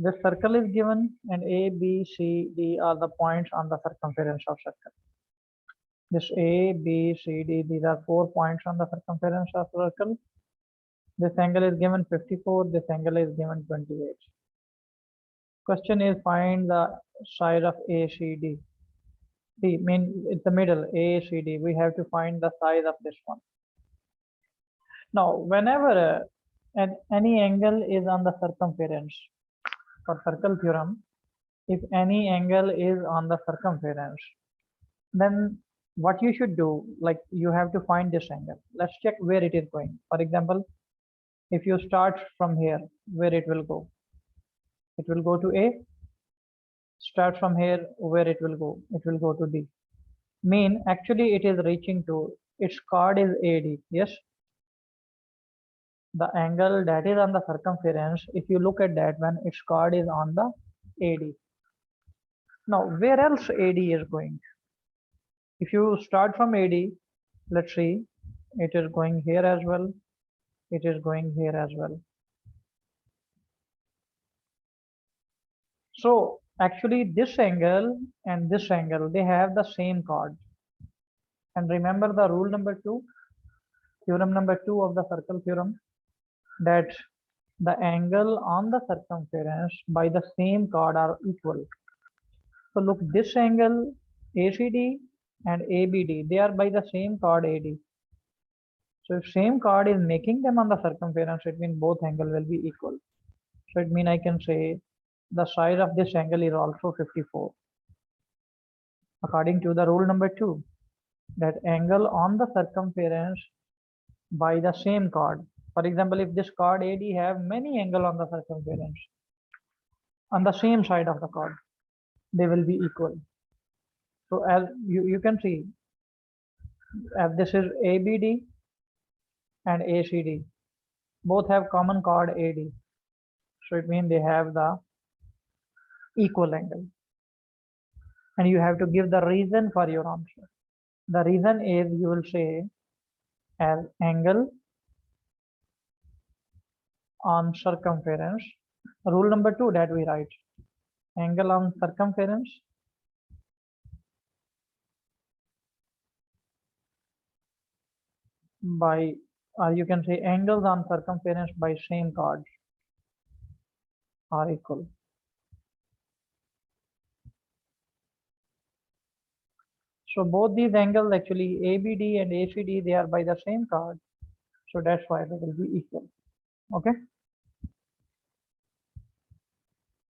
This circle is given and A, B, C, D are the points on the circumference of circle. This A, B, C, D, these are 4 points on the circumference of circle. This angle is given 54, this angle is given 28. Question is find the side of ACD. D mean it's the middle, ACD. We have to find the size of this one. Now, whenever any angle is on the circumference, for circle theorem, if any angle is on the circumference, then what you should do, like you have to find this angle. Let's check where it is going. For example, if you start from here, where it will go? It will go to A. Start from here, where it will go? It will go to D. Mean actually it is reaching to, its chord is AD, yes? The angle that is on the circumference, if you look at that one, its chord is on the AD. Now, where else AD is going? If you start from AD, let's see, it is going here as well. It is going here as well. So actually this angle and this angle, they have the same chord. And remember the rule number 2, theorem number 2 of the circle theorem, that the angle on the circumference by the same chord are equal. So look, this angle ACD and ABD, they are by the same chord AD. So if same chord is making them on the circumference, it means both angle will be equal. So it means I can say the side of this angle is also 54. According to the rule number 2, that angle on the circumference by the same chord. For example, if this chord AD have many angle on the circumference on the same side of the chord, they will be equal. So as you can see, if this is ABD and ACD, both have common chord AD. So it means they have the equal angle. And you have to give the reason for your answer. The reason is you will say as angle on circumference. Rule number 2 that we write, angle on circumference by, or you can say angles on circumference by same chords are equal. So both these angles actually ABD and ACD, they are by the same chord. So that's why they will be equal. Okay.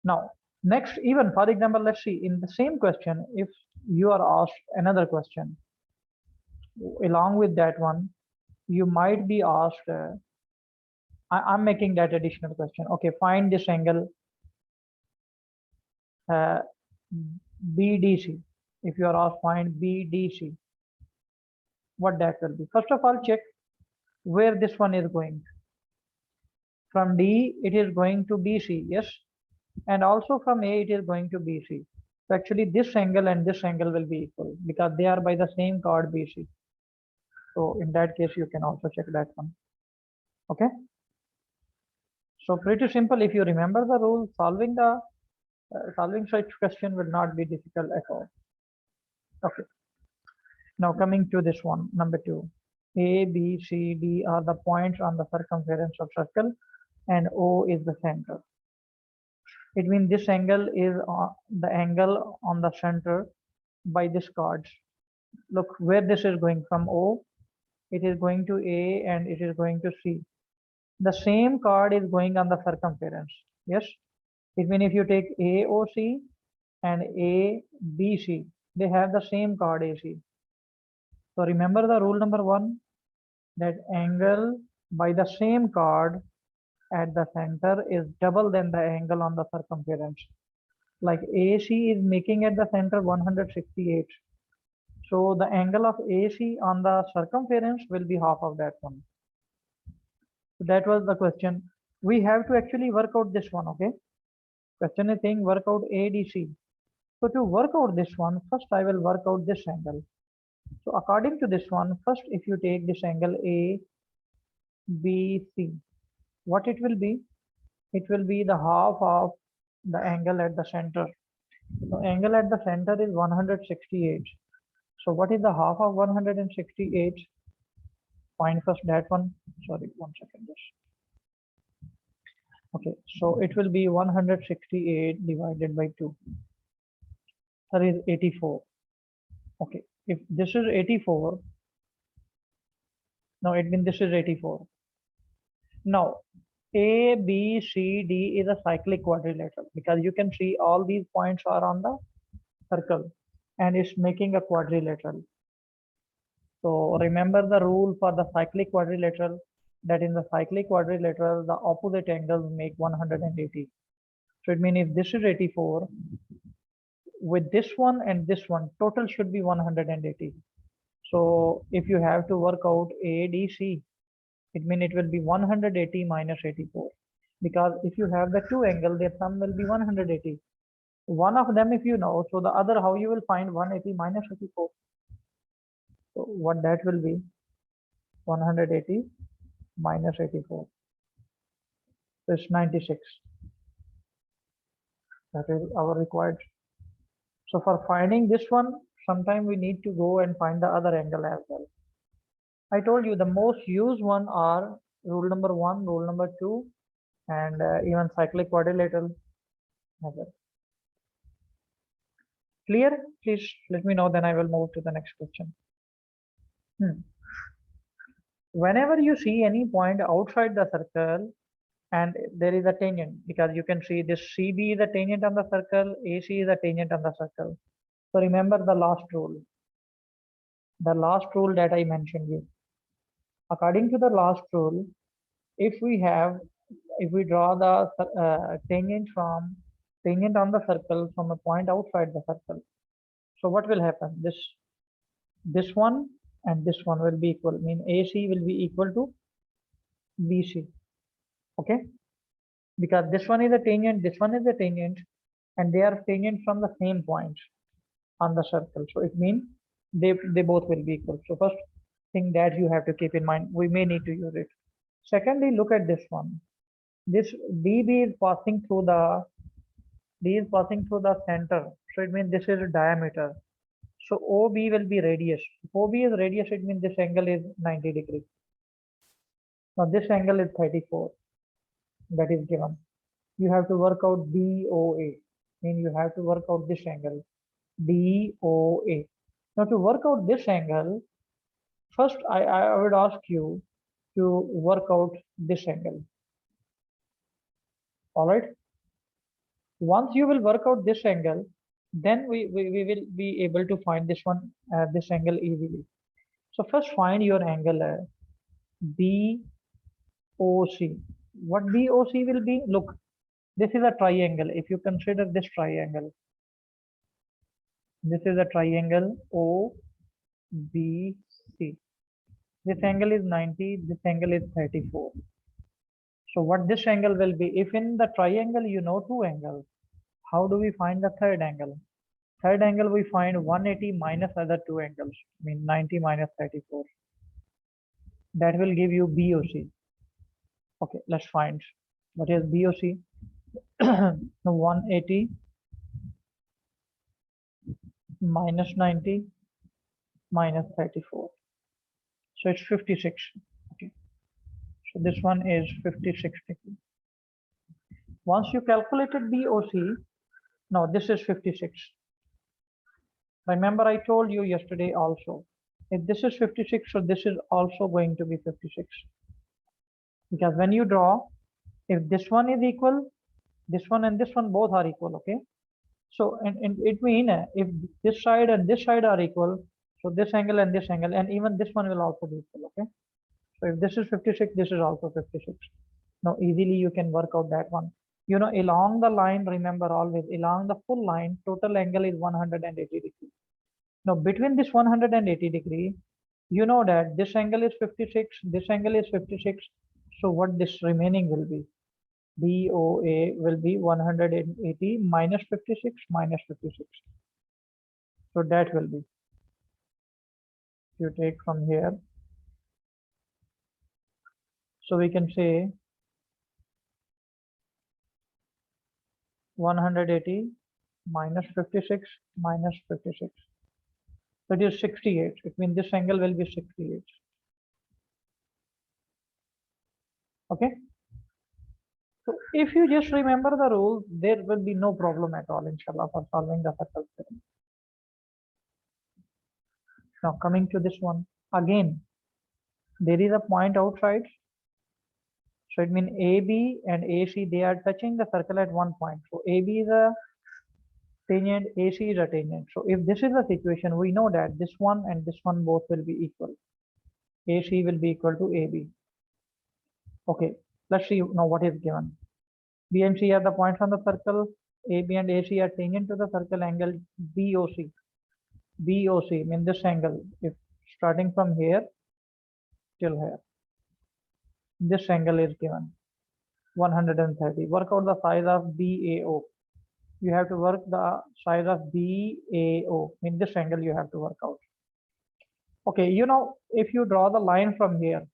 Now, next, even for example, let's see in the same question, if you are asked another question, along with that one, you might be asked, I'm making that additional question. Okay, find this angle BDC. If you are asked find BDC, what that will be? First of all, check where this one is going. From D, it is going to BC, yes? And also from A, it is going to BC. So actually this angle and this angle will be equal because they are by the same chord BC. So in that case, you can also check that one. Okay. So pretty simple. If you remember the rule, solving such question will not be difficult at all. Okay. Now coming to this one, number 2. A, B, C, D are the points on the circumference of circle and O is the center. It means this angle is the angle on the center by this chord. Look where this is going from O, it is going to A and it is going to C. The same chord is going on the circumference. Yes, it means if you take AOC and ABC, they have the same chord AC. So remember the rule number 1, that angle by the same chord at the center is double than the angle on the circumference. Like AC is making at the center 168. So the angle of AC on the circumference will be half of that one. So that was the question. We have to actually work out this one, okay? Question is saying work out ADC. So to work out this one, first I will work out this angle. So according to this one, first if you take this angle ABC, what it will be? It will be the half of the angle at the center. So angle at the center is 168. So what is the half of 168? Find first that one. Sorry, 1 second. Just. Okay, so it will be 168 divided by 2. That is 84. Okay, if this is 84, now it means this is 84. Now, A, B, C, D is a cyclic quadrilateral because you can see all these points are on the circle and it's making a quadrilateral. So remember the rule for the cyclic quadrilateral, that in the cyclic quadrilateral, the opposite angles make 180. So it means if this is 84, with this one and this one, total should be 180. So if you have to work out ADC, it means it will be 180 minus 84. Because if you have the two angles, their sum will be 180. One of them if you know, so the other how you will find 180 minus 84. So what that will be? 180 minus 84. So it's 96. That is our required. So for finding this one, sometime we need to go and find the other angle as well. I told you the most used one are rule number 1, rule number 2, and even cyclic quadrilateral. Clear? Please let me know, then I will move to the next question. Whenever you see any point outside the circle and there is a tangent, because you can see this CB is a tangent on the circle, AC is a tangent on the circle. So remember the last rule that I mentioned you. According to the last rule, if we draw the tangent on the circle from a point outside the circle, so what will happen? This one and this one will be equal. Mean AC will be equal to BC. Okay, because this one is a tangent, this one is a tangent, and they are tangent from the same point on the circle. So it means they both will be equal. So first thing that you have to keep in mind, we may need to use it. Secondly, look at this one. This DB is passing through the center. So it means this is a diameter. So OB will be radius. If OB is radius, it means this angle is 90 degrees. Now this angle is 34. That is given. You have to work out DOA. You have to work out this angle. DOA. Now to work out this angle, first I would ask you to work out this angle. All right. Once you will work out this angle, then we will be able to find this one, this angle easily. So first find your angle BOC. What BOC will be? Look, this is a triangle. If you consider this triangle, this is a triangle OBC. This angle is 90, this angle is 34. So what this angle will be? If in the triangle you know two angles, how do we find the third angle? Third angle we find 180 minus other two angles, 90 minus 34. That will give you BOC. Okay, let's find what is BOC. 180 minus 90 minus 34. So it's 56. Okay. So this one is 56 degrees. Once you calculated BOC, now this is 56. Remember I told you yesterday also, if this is 56, so this is also going to be 56. Because when you draw, if this one is equal, this one and this one both are equal, okay? So and it means if this side and this side are equal, so this angle and this angle, and even this one will also be equal, okay? So if this is 56, this is also 56. Now easily you can work out that one. Along the line, remember always, along the full line, total angle is 180 degrees. Now between this 180 degree, you know that this angle is 56, this angle is 56. So what this remaining will be? DOA will be 180 minus 56 minus 56. So that will be, you take from here. So we can say 180 minus 56 minus 56. So it is 68. It means this angle will be 68. Okay. So if you just remember the rule, there will be no problem at all, inshallah, for solving the circle theorem. Now coming to this one, again, there is a point outside. So it means AB and AC, they are touching the circle at one point. So AB is a tangent, AC is a tangent. So if this is the situation, we know that this one and this one both will be equal. AC will be equal to AB. Okay, let's see now what is given. B and C are the points on the circle. AB and AC are tangent to the circle angle BOC. BOC means this angle, if starting from here till here, this angle is given 130. Work out the size of BAO. You have to work the size of BAO. In this angle you have to work out. Okay, you know, if you draw the line from here,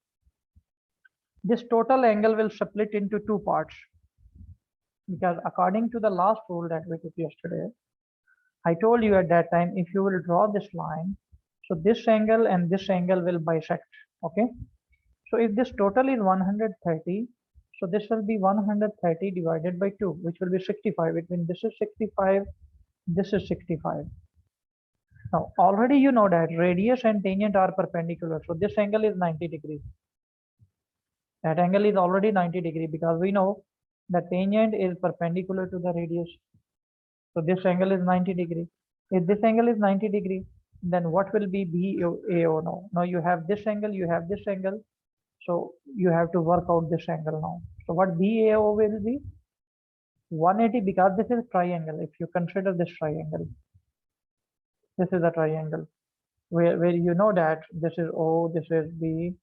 this total angle will split into two parts. Because according to the last rule that we took yesterday, I told you at that time, if you will draw this line, so this angle and this angle will bisect. Okay. So if this total is 130, so this will be 130 divided by 2, which will be 65. It means this is 65, this is 65. Now already you know that radius and tangent are perpendicular. So this angle is 90 degrees. That angle is already 90 degrees because we know the tangent is perpendicular to the radius. So this angle is 90 degrees. If this angle is 90 degrees, then what will be BAO now? Now you have this angle, you have this angle. So you have to work out this angle now. So what BAO will be? 180, because this is triangle. If you consider this triangle, this is a triangle where you know that this is O, this is B,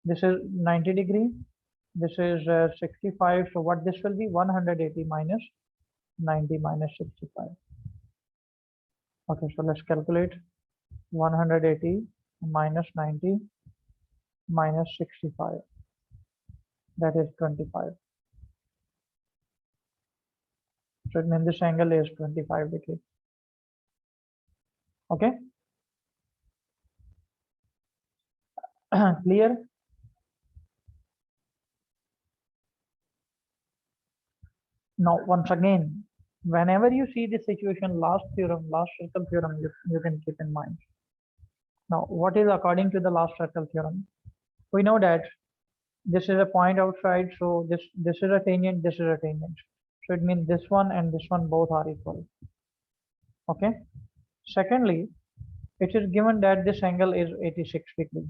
this is 90 degree, this is 65. So what this will be? 180 minus 90 minus 65. Okay, so let's calculate 180 minus 90 minus 65. That is 25. So it means this angle is 25 degrees. Okay. Clear? Now, once again, whenever you see this situation, last theorem, last circle theorem, you can keep in mind. Now, what is according to the last circle theorem? We know that this is a point outside, so this is a tangent, this is a tangent. So it means this one and this one both are equal. Okay. Secondly, it is given that this angle is 86 degrees.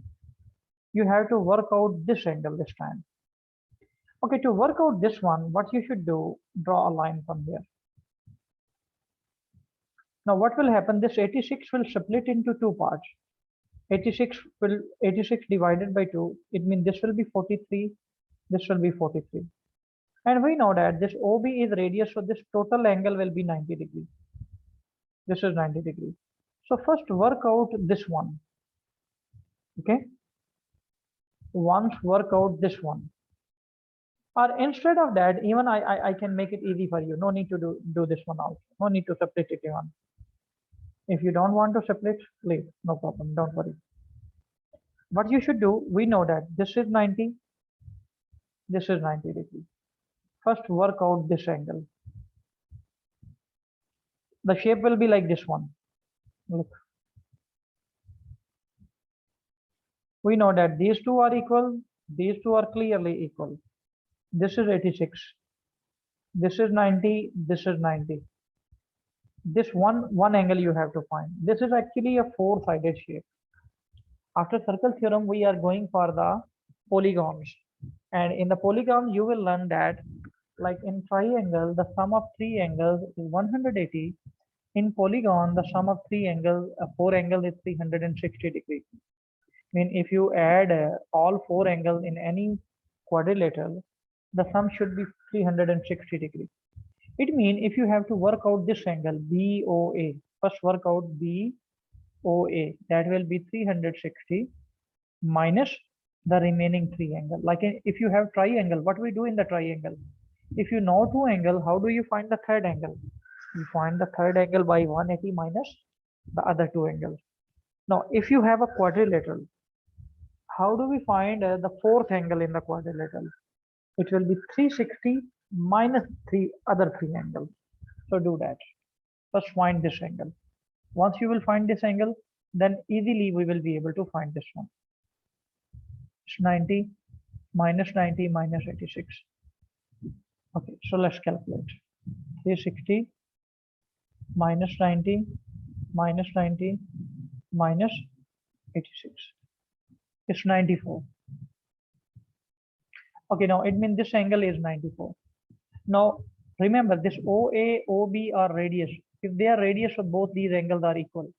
You have to work out this angle this time. Okay, to work out this one, what you should do, draw a line from here. Now what will happen? This 86 will split into two parts. 86 divided by 2, it means this will be 43, this will be 43. And we know that this OB is radius, so this total angle will be 90 degrees. This is 90 degrees. So first work out this one. Okay. Once work out this one. Or instead of that, even I can make it easy for you. No need to do this one also. No need to split it even. If you don't want to split, leave. No problem. Don't worry. What you should do, we know that this is 90. This is 90 degrees. First work out this angle. The shape will be like this one. Look. We know that these two are equal. These two are clearly equal. This is 86. This is 90. This is 90. This one angle you have to find. This is actually a four-sided shape. After circle theorem, we are going for the polygons. And in the polygons, you will learn that like in triangle, the sum of three angles is 180. In polygon, the sum of four angles is 360 degrees. I mean, if you add all four angles in any quadrilateral, the sum should be 360 degrees. It means if you have to work out this angle BOA, first work out BOA, that will be 360 minus the remaining three angle. Like if you have triangle, what we do in the triangle? If you know two angle, how do you find the third angle? You find the third angle by 180 minus the other two angles. Now, if you have a quadrilateral, how do we find the fourth angle in the quadrilateral? It will be 360 minus three other three angles. So do that. First find this angle. Once you will find this angle, then easily we will be able to find this one. It's 90 minus 86. Okay, so let's calculate. 360 minus 90 minus 90 minus 86. It's 94. Okay, now it means this angle is 94. Now remember, this OA, OB are radius. If they are radius of both these angles are equal.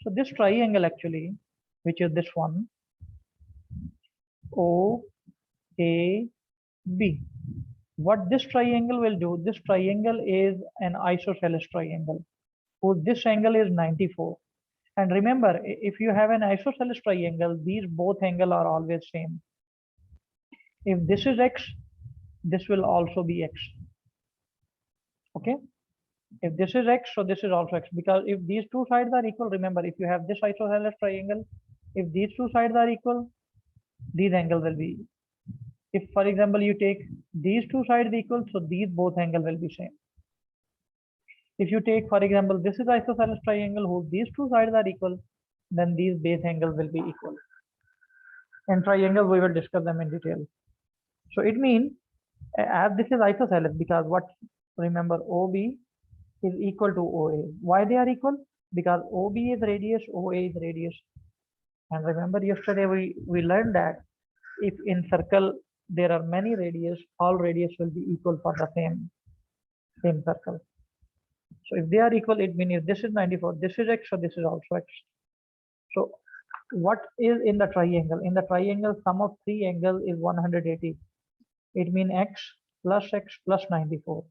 So this triangle actually, which is this one, OAB. What this triangle will do, this triangle is an isosceles triangle. So this angle is 94. And remember, if you have an isosceles triangle, these both angles are always same. If this is x, this will also be x. Okay. If this is x, so this is also x, because if these two sides are equal, remember, if you have this isosceles triangle, if these two sides are equal, these angles will be. If, for example, you take these two sides equal, so these both angles will be same. If you take, for example, this is isosceles triangle whose these two sides are equal, then these base angles will be equal. And triangle, we will discuss them in detail. So it means, as this is isosceles, because what, remember, OB is equal to OA. Why they are equal? Because OB is radius, OA is radius. And remember, yesterday we learned that if in circle there are many radius, all radius will be equal for the same circle. So if they are equal, it means if this is 94, this is x, so this is also x. So what is in the triangle? In the triangle, sum of three angles is 180. It means x plus 94.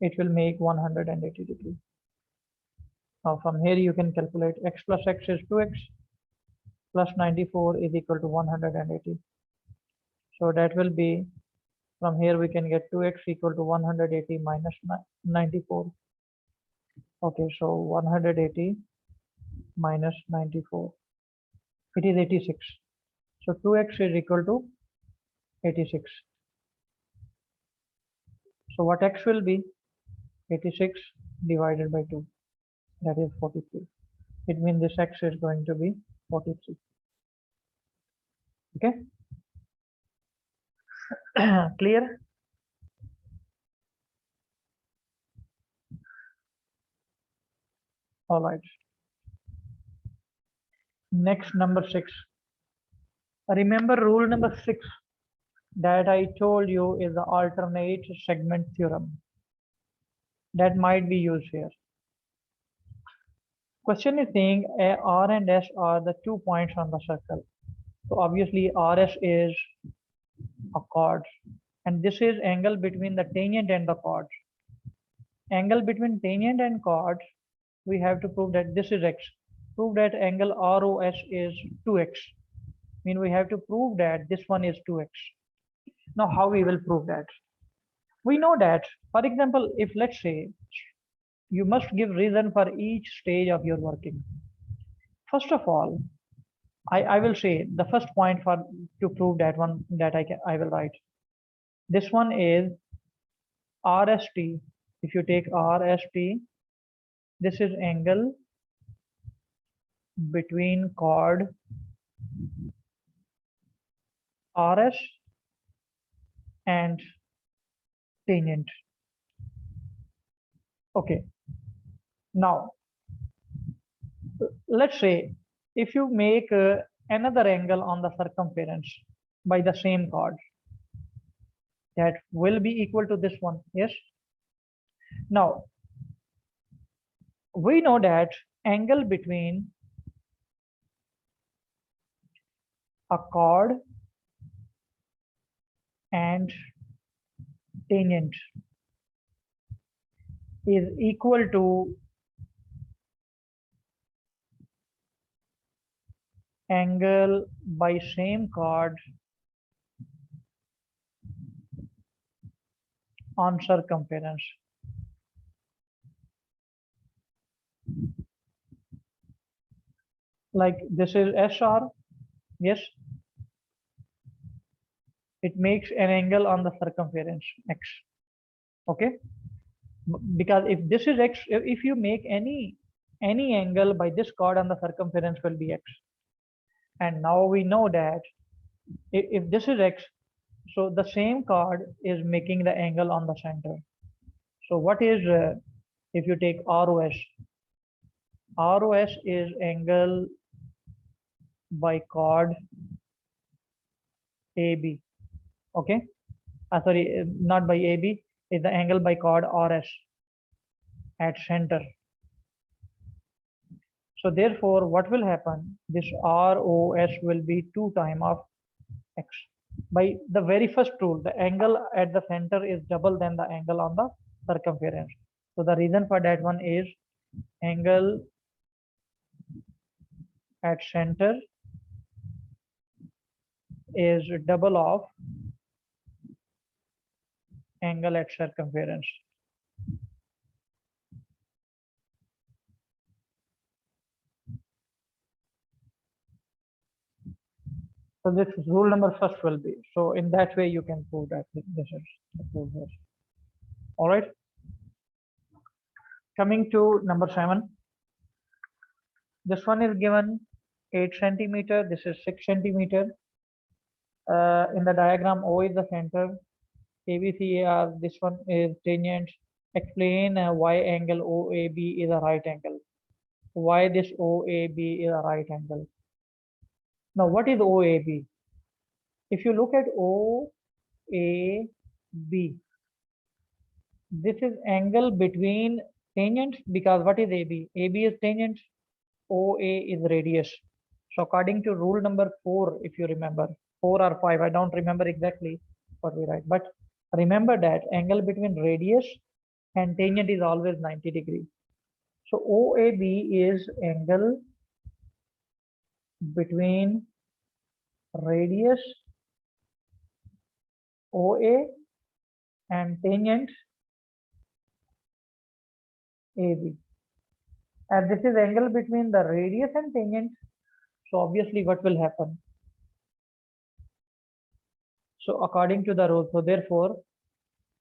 It will make 180 degrees. Now from here you can calculate x plus x is 2x plus 94 is equal to 180. So that will be, from here we can get 2x equal to 180 minus 94. Okay, so 180 minus 94. It is 86. So 2x is equal to 86. So what x will be? 86 divided by 2. That is 43. It means this x is going to be 43. Okay. Clear? All right. Next, number 6. Remember rule number 6 that I told you is the alternate segment theorem that might be used here. Question is saying R and S are the 2 points on the circle. So obviously RS is a chord, and this is angle between the tangent and the chord. Angle between tangent and chord, we have to prove that this is x. Prove that angle ROS is 2x. Mean we have to prove that this one is 2x. Now how we will prove that? We know that, for example, if let's say you must give reason for each stage of your working. First of all, I will say the first point for to prove that one that I will write. This one is RST. If you take RST, this is angle between chord RS and tangent. Okay. Now, let's say if you make another angle on the circumference by the same chord, that will be equal to this one. Yes. Now, we know that angle between a chord and tangent is equal to angle by same chord on circumference. Like this is SR, yes, it makes an angle on the circumference X. Okay, because if this is X, if you make any angle by this chord on the circumference will be X. And now we know that if this is X, so the same chord is making the angle on the center. So what is, if you take ROS, ROS is angle by chord AB. Okay, sorry, not by AB, is the angle by chord RS at center. So therefore, what will happen? This ROS will be 2 times of X. By the very first rule, the angle at the center is double than the angle on the circumference. So the reason for that one is angle at center is double of angle at circumference. So this rule number first will be. So in that way you can prove that this is the proof here. All right. Coming to number 7. This one is given 8 centimeter. This is 6 centimeter. In the diagram, O is the center. ABCAR, this one is tangent. Explain why angle OAB is a right angle. Why this OAB is a right angle. Now, what is OAB? If you look at OAB, this is angle between tangents, because what is AB? AB is tangent, OA is radius. So according to rule number 4, if you remember, 4 or 5, I don't remember exactly what we write, but remember that angle between radius and tangent is always 90 degree. So OAB is angle between radius OA and tangent AB. And this is angle between the radius and tangent. So obviously what will happen? So according to the rule, so therefore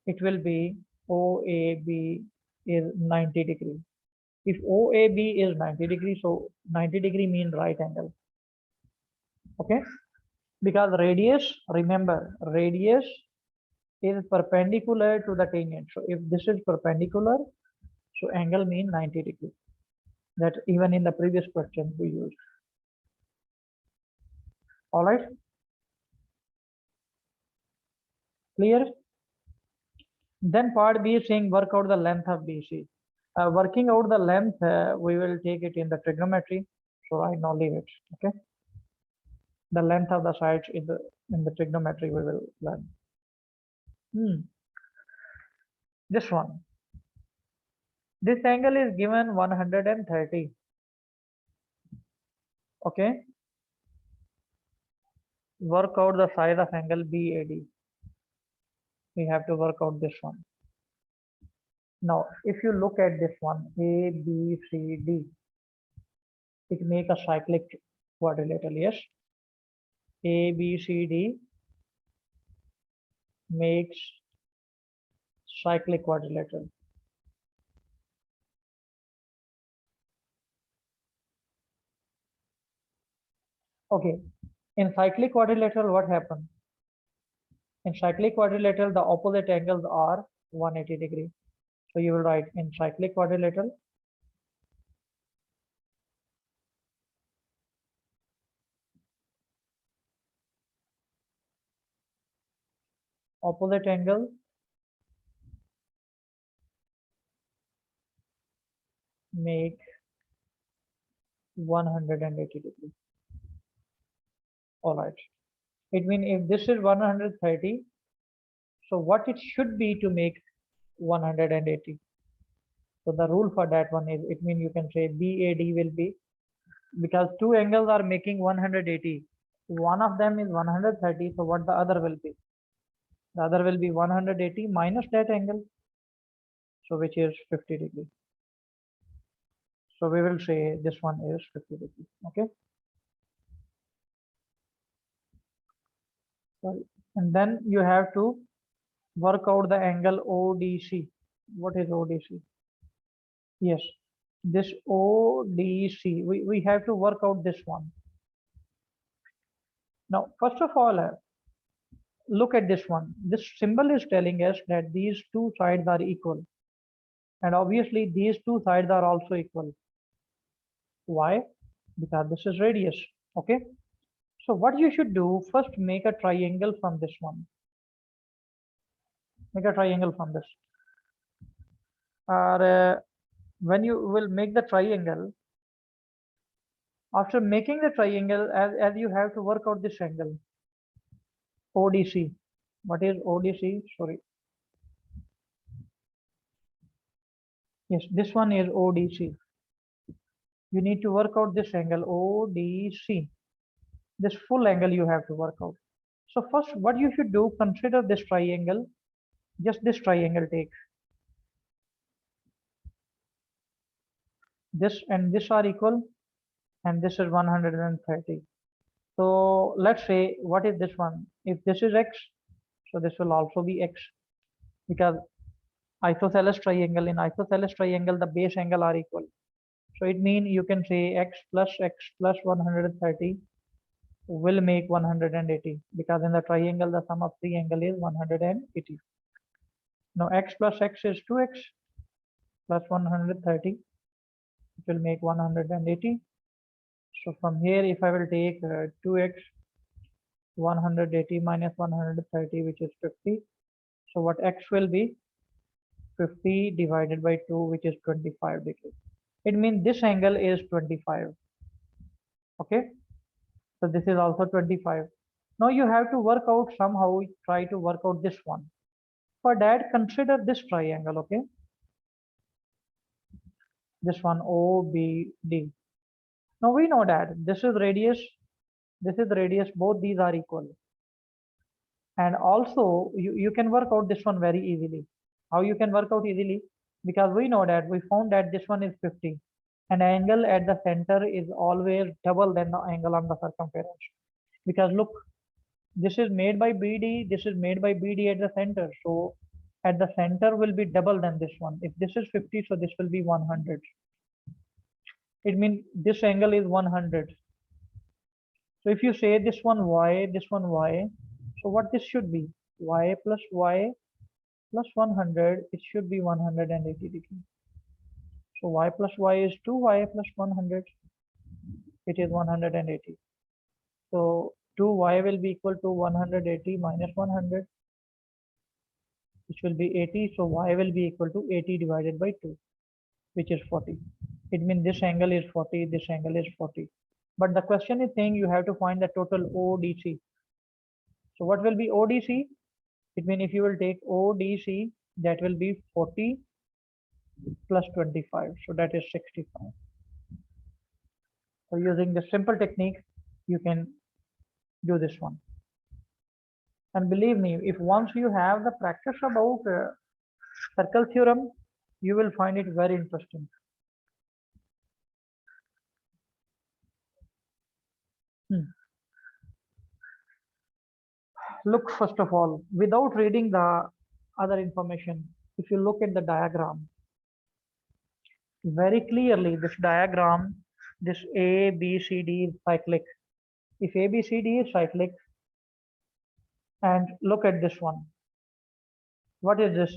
it will be OAB is 90 degree. If OAB is 90 degree, so 90 degree means right angle. Okay, because radius, remember, radius is perpendicular to the tangent. So if this is perpendicular, so angle means 90 degree. That even in the previous question we used. All right, clear? Then part B is saying work out the length of BC. Working out the length, we will take it in the trigonometry. So I now leave it. Okay, the length of the sides in the trigonometry we will learn. This one. This angle is given 130. Okay. Work out the side of angle BAD. We have to work out this one. Now, if you look at this one, ABCD, it make a cyclic quadrilateral. Yes. ABCD makes cyclic quadrilateral. Okay, in cyclic quadrilateral, what happened? In cyclic quadrilateral, the opposite angles are 180 degree. So you will write in cyclic quadrilateral, opposite angle make 180 degree. All right. It means if this is 130, so what it should be to make 180. So the rule for that one is, it means you can say BAD will be, because two angles are making 180. One of them is 130. So what the other will be? The other will be 180 minus that angle, so which is 50 degree. So we will say this one is 50 degree. Okay. Sorry. And then you have to work out the angle ODC. What is ODC? Yes, this ODC. We have to work out this one. Now, first of all, look at this one. This symbol is telling us that these two sides are equal. And obviously, these two sides are also equal. Why? Because this is radius. Okay. So what you should do, first make a triangle from this one. Make a triangle from this. Or when you will make the triangle, after making the triangle, as you have to work out this angle, ODC. What is ODC? Sorry. Yes, this one is ODC. You need to work out this angle ODC. This full angle you have to work out. So first, what you should do, consider this triangle. Just this triangle take. This and this are equal, and this is 130. So let's say, what is this one? If this is x, so this will also be x, because isosceles triangle, in isosceles triangle, the base angle are equal. So it means you can say x plus 130 will make 180, because in the triangle the sum of three angle is 180. Now x plus x is 2x plus 130, it will make 180. So from here, if I will take 2x 180 minus 130, which is 50. So what x will be? 50 divided by 2, which is 25 degrees. It means this angle is 25. Okay. So this is also 25. Now you have to work out somehow, try to work out this one. For that, consider this triangle. Okay. This one OBD. Now we know that this is radius, both these are equal. And also you can work out this one very easily. How you can work out easily? Because we know that we found that this one is 50. An angle at the center is always double than the angle on the circumference. Because look, this is made by BD, this is made by BD at the center. So at the center will be double than this one. If this is 50, so this will be 100. It means this angle is 100. So if you say this one y, this one y, so what this should be? Y plus 100, it should be 180 degrees. So y plus y is 2y plus 100, it is 180. So 2y will be equal to 180 minus 100, which will be 80. So y will be equal to 80 divided by 2, which is 40. It means this angle is 40, this angle is 40. But the question is saying you have to find the total ODC. So what will be ODC? It means if you will take ODC, that will be 40 plus 25. So that is 65. So using the simple technique, you can do this one. And believe me, if once you have the practice about circle theorem, you will find it very interesting. Look, first of all, without reading the other information, if you look at the diagram, very clearly this diagram, this A, B, C, D is cyclic. If A, B, C, D is cyclic, and look at this one. What is this?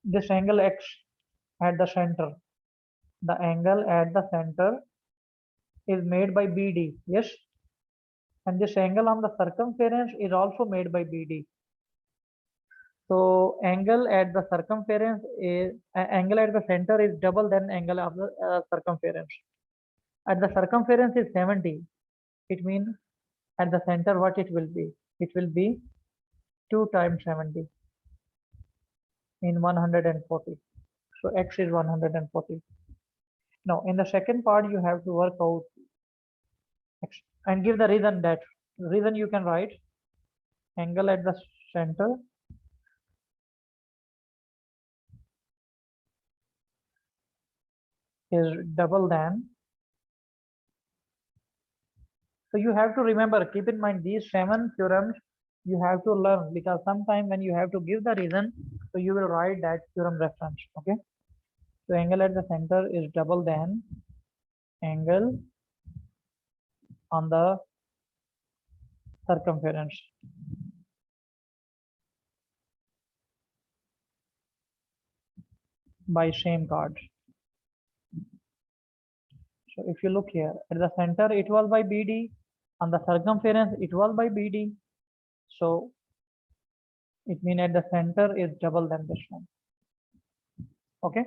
This angle X at the center. The angle at the center is made by BD, yes? And this angle on the circumference is also made by BD. So angle at the circumference is angle at the center is double than angle of the circumference. At the circumference is 70. It means at the center what it will be? It will be 2 times 70 in 140. So x is 140. Now in the second part you have to work out x and give the reason. That reason you can write angle at the center is double than. So you have to remember, keep in mind these 7 theorems you have to learn, because sometime when you have to give the reason, so you will write that theorem reference. Okay. So angle at the center is double than angle on the circumference. By same chord. So if you look here at the center, it was by BD. On the circumference, it was by BD. So it means at the center is double than this one. Okay.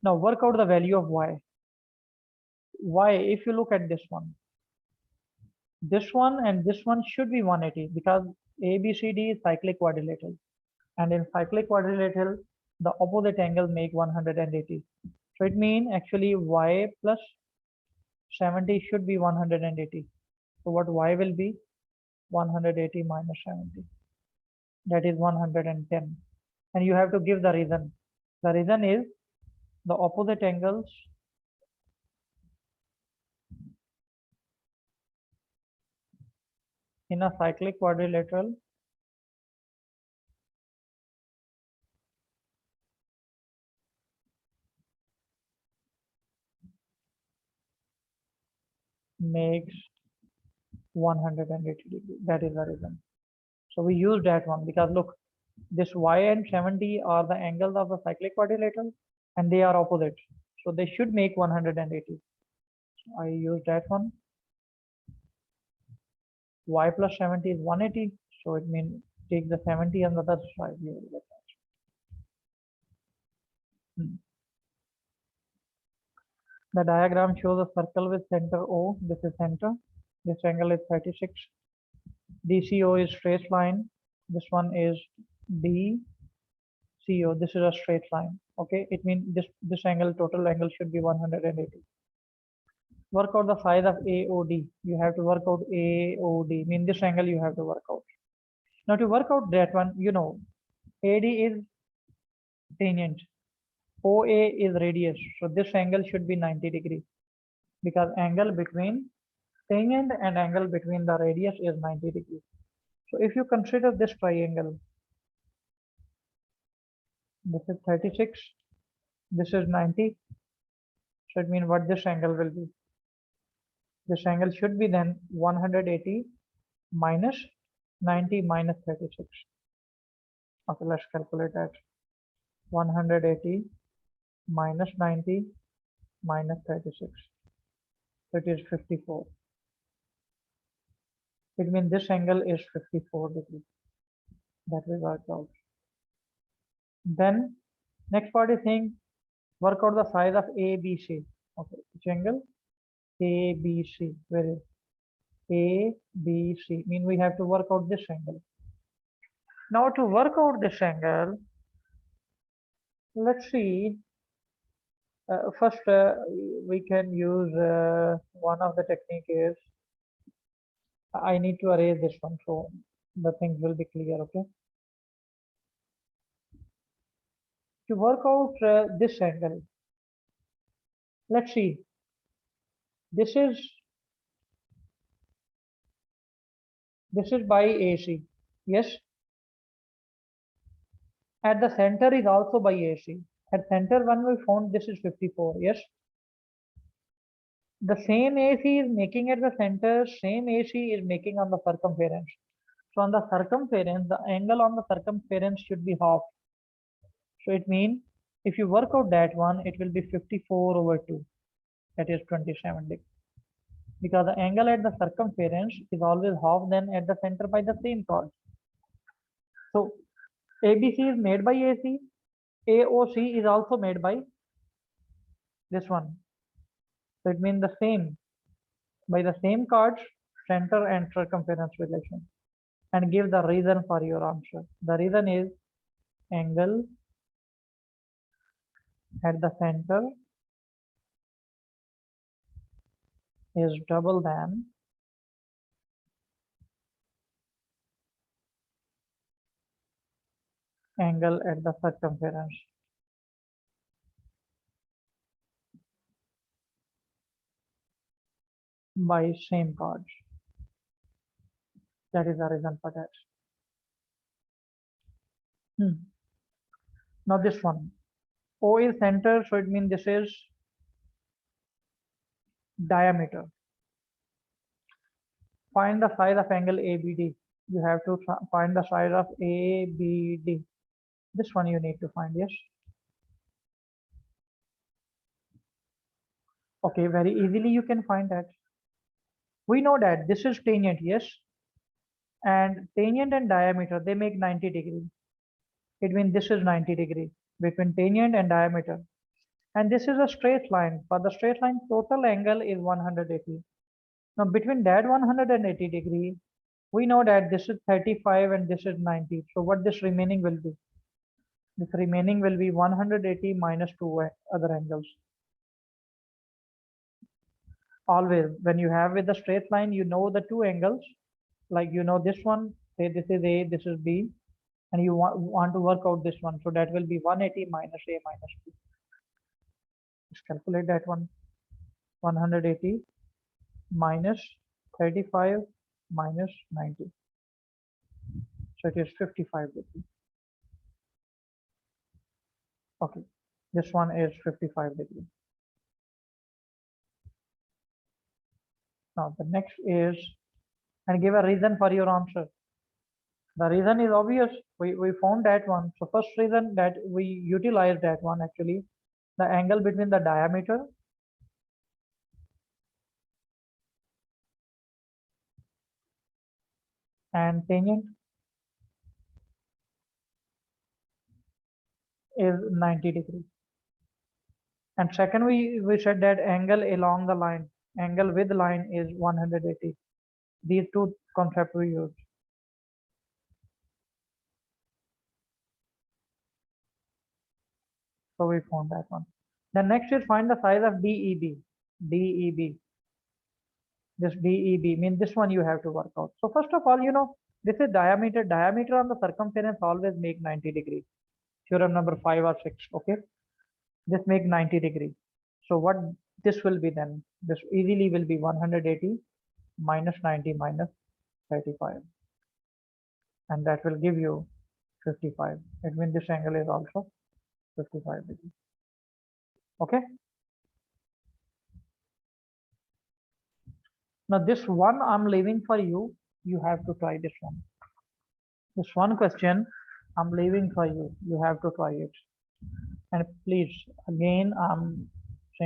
Now work out the value of y. Y, if you look at this one and this one should be 180, because ABCD is cyclic quadrilateral, and in cyclic quadrilateral the opposite angle make 180. So it means actually y plus 70 should be 180. So what y will be? 180 minus 70, that is 110. And you have to give the reason. The reason is the opposite angles in a cyclic quadrilateral makes 180 degree. That is the reason. So we use that one, because look, this y and 70 are the angles of the cyclic quadrilateral and they are opposite. So they should make 180. So I use that one. Y plus 70 is 180. So it means take the 70 on the other side. You will get that. The diagram shows a circle with center O. This is center. This angle is 36. DCO is straight line. This one is DCO. This is a straight line. Okay, it means this angle, total angle should be 180. Work out the size of AOD. You have to work out AOD. Mean this angle you have to work out. Now to work out that one, you know, AD is tangent. OA is radius. So this angle should be 90 degrees, because angle between tangent and angle between the radius is 90 degrees. So if you consider this triangle, this is 36, this is 90. So it means what this angle will be? This angle should be then 180 minus 90 minus 36. Okay, let's calculate that. 180 minus 90 minus 36. So it is 54. It means this angle is 54 degrees. That we worked out. Then next part is saying work out the size of ABC. Okay, which angle? ABC. Where is ABC? Mean we have to work out this angle. Now to work out this angle, let's see. First, we can use one of the technique is I need to erase this one so the things will be clear. Okay. To work out this angle, let's see. This is by AC. Yes. At the center is also by AC. At center one we found this is 54. Yes. The same AC is making at the center, same AC is making on the circumference. So on the circumference, the angle on the circumference should be half. So it means if you work out that one, it will be 54 over 2. That is 27 degrees. Because the angle at the circumference is always half than at the center by the same chord. So ABC is made by AC. AOC is also made by this one. So it means the same by the same chords, center and circumference relation. And give the reason for your answer. The reason is angle at the center is double than angle at the circumference. by same cards. That is the reason for that. Now this one, O is center, so it means this is diameter. Find the side of angle ABD. You have to find the side of ABD. This one you need to find, yes. Okay, very easily you can find that. We know that this is tangent, yes. And tangent and diameter, they make 90 degree. It means this is 90 degree between tangent and diameter. And this is a straight line. For the straight line, total angle is 180. Now between that 180 degree, we know that this is 35 and this is 90. So what this remaining will be? This remaining will be 180 minus two other angles. Always, when you have with the straight line, you know the two angles. Like you know this one, say this is A, this is B, and you want to work out this one. So that will be 180 minus A minus B. Just calculate that one. 180 minus 35 minus 90. So it is 55 degree. Okay, this one is 55 degree. Now the next is, and give a reason for your answer. The reason is obvious. We found that one. So first reason that we utilize that one actually, the angle between the diameter and tangent is 90 degree. And second, we said that angle along the line, angle with line is 180. These two concepts we use. So we found that one. The next is find the size of DEB. DEB. This DEB means this one you have to work out. So first of all, you know, this is diameter. Diameter on the circumference always make 90 degree. Theorem number 5 or 6. Okay. This make 90 degree. So what this will be then? This easily will be 180 minus 90 minus 35. And that will give you 55. It means this angle is also 55 degree. Okay. Now this one I'm leaving for you. You have to try this one. This one question I'm leaving for you. You have to try it. And please, again, I'm